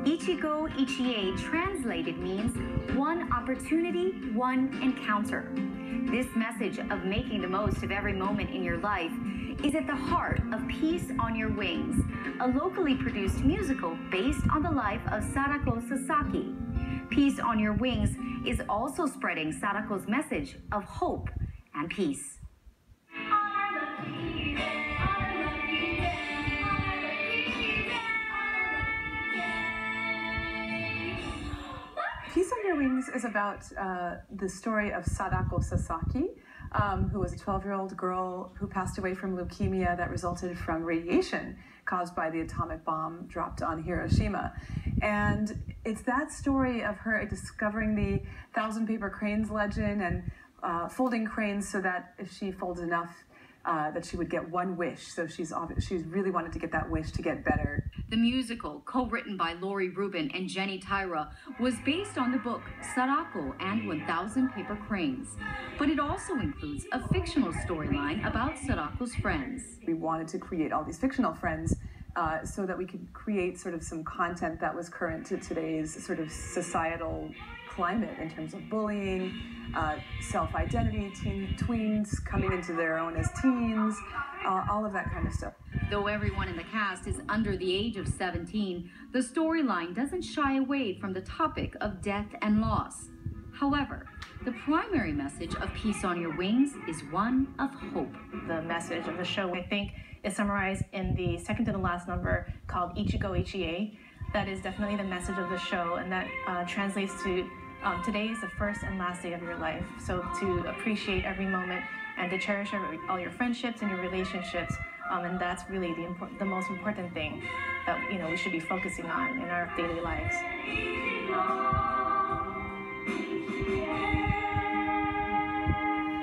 Ichigo Ichie translated means one opportunity, one encounter. This message of making the most of every moment in your life is at the heart of Peace on Your Wings, a locally produced musical based on the life of Sadako Sasaki. Peace on Your Wings is also spreading Sadako's message of hope and peace. Peace on Your Wings is about the story of Sadako Sasaki, who was a 12-year-old girl who passed away from leukemia that resulted from radiation caused by the atomic bomb dropped on Hiroshima. And it's that story of her discovering the 1,000 paper cranes legend and folding cranes so that if she folds enough, that she would get one wish. So she's really wanted to get that wish to get better. The musical, co-written by Laurie Rubin and Jenny Tyra, was based on the book Sadako and 1,000 Paper Cranes. But it also includes a fictional storyline about Sadako's friends. We wanted to create all these fictional friends so that we could create sort of some content that was current to today's sort of societal climate in terms of bullying, self-identity, tweens coming into their own as teens, all of that kind of stuff. Though everyone in the cast is under the age of 17, the storyline doesn't shy away from the topic of death and loss. However, the primary message of Peace on Your Wings is one of hope. The message of the show, I think, is summarized in the second to the last number called Ichigo Ichie. That is definitely the message of the show, and that translates to today is the first and last day of your life. So to appreciate every moment and to cherish all your friendships and your relationships. And that's really the most important thing that we should be focusing on in our daily lives.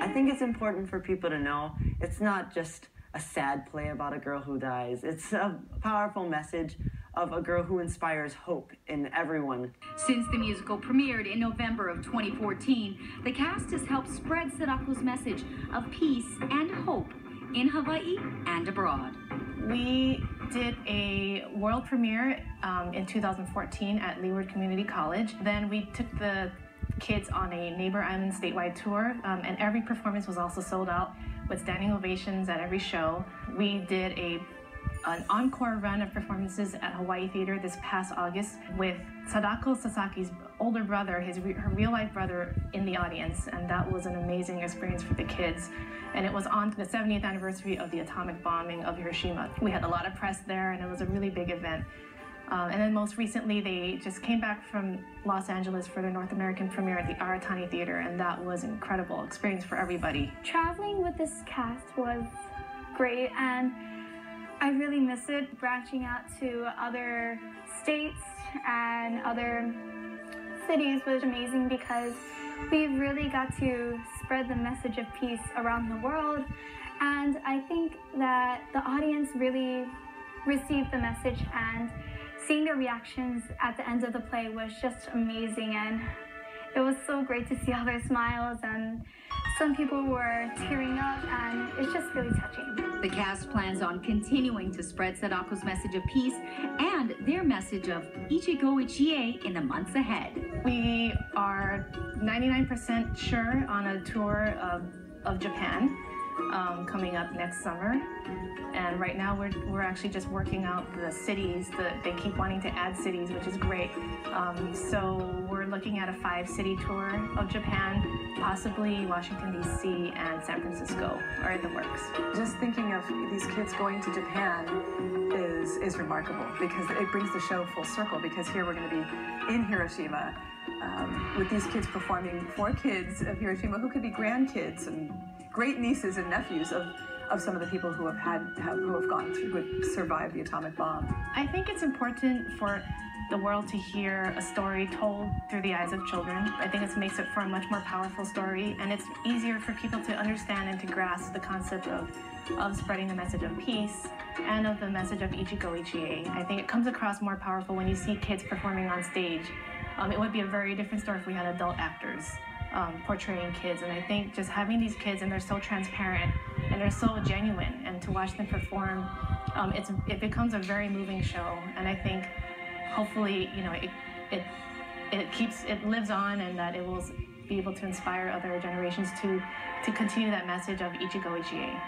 I think it's important for people to know it's not just a sad play about a girl who dies. It's a powerful message of a girl who inspires hope in everyone. Since the musical premiered in November of 2014, the cast has helped spread Sadako's message of peace and hope in Hawaii and abroad. We did a world premiere in 2014 at Leeward Community College. Then we took the kids on a neighbor island statewide tour, and every performance was also sold out with standing ovations at every show. We did an encore run of performances at Hawaii Theater this past August with Sadako Sasaki's older brother, her real-life brother, in the audience, and that was an amazing experience for the kids. And it was on the 70th anniversary of the atomic bombing of Hiroshima. We had a lot of press there, and it was a really big event. And then most recently, they just came back from Los Angeles for their North American premiere at the Aratani Theater, and that was an incredible experience for everybody. Traveling with this cast was great, and I really miss it. Branching out to other states and other cities was amazing because we really got to spread the message of peace around the world, and I think that the audience really received the message, and seeing their reactions at the end of the play was just amazing, and it was so great to see all their smiles, and some people were tearing up, and it's just really touching. The cast plans on continuing to spread Sadako's message of peace and their message of Ichigo Ichie in the months ahead. We are 99% sure on a tour of Japan coming up next summer. And right now we're actually just working out the cities. They keep wanting to add cities, which is great. So we're looking at a 5-city tour of Japan, possibly Washington, D.C. and San Francisco are in the works. Just thinking of these kids going to Japan is remarkable because it brings the show full circle, because here we're going to be in Hiroshima with these kids performing for kids of Hiroshima who could be grandkids and great nieces and nephews of some of the people who have gone through, who survived the atomic bomb. I think it's important for the world to hear a story told through the eyes of children. I think it makes it for a much more powerful story, and it's easier for people to understand and to grasp the concept of spreading the message of peace and of the message of Ichigo Ichie. I think it comes across more powerful when you see kids performing on stage. It would be a very different story if we had adult actors portraying kids, and I think just having these kids, and they're so transparent and they're so genuine, and to watch them perform, it becomes a very moving show, and I think hopefully, it lives on, and that it will be able to inspire other generations to continue that message of Ichigo Ichie.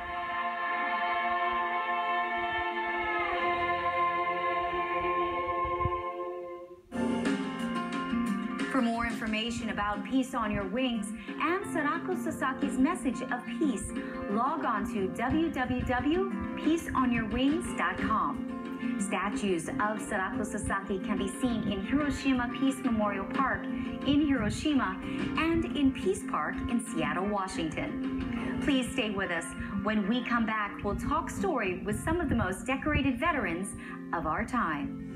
For more information about Peace on Your Wings and Sadako Sasaki's message of peace, log on to www.peaceonyourwings.com. Statues of Sadako Sasaki can be seen in Hiroshima Peace Memorial Park in Hiroshima and in Peace Park in Seattle, Washington. Please stay with us. When we come back, we'll talk story with some of the most decorated veterans of our time.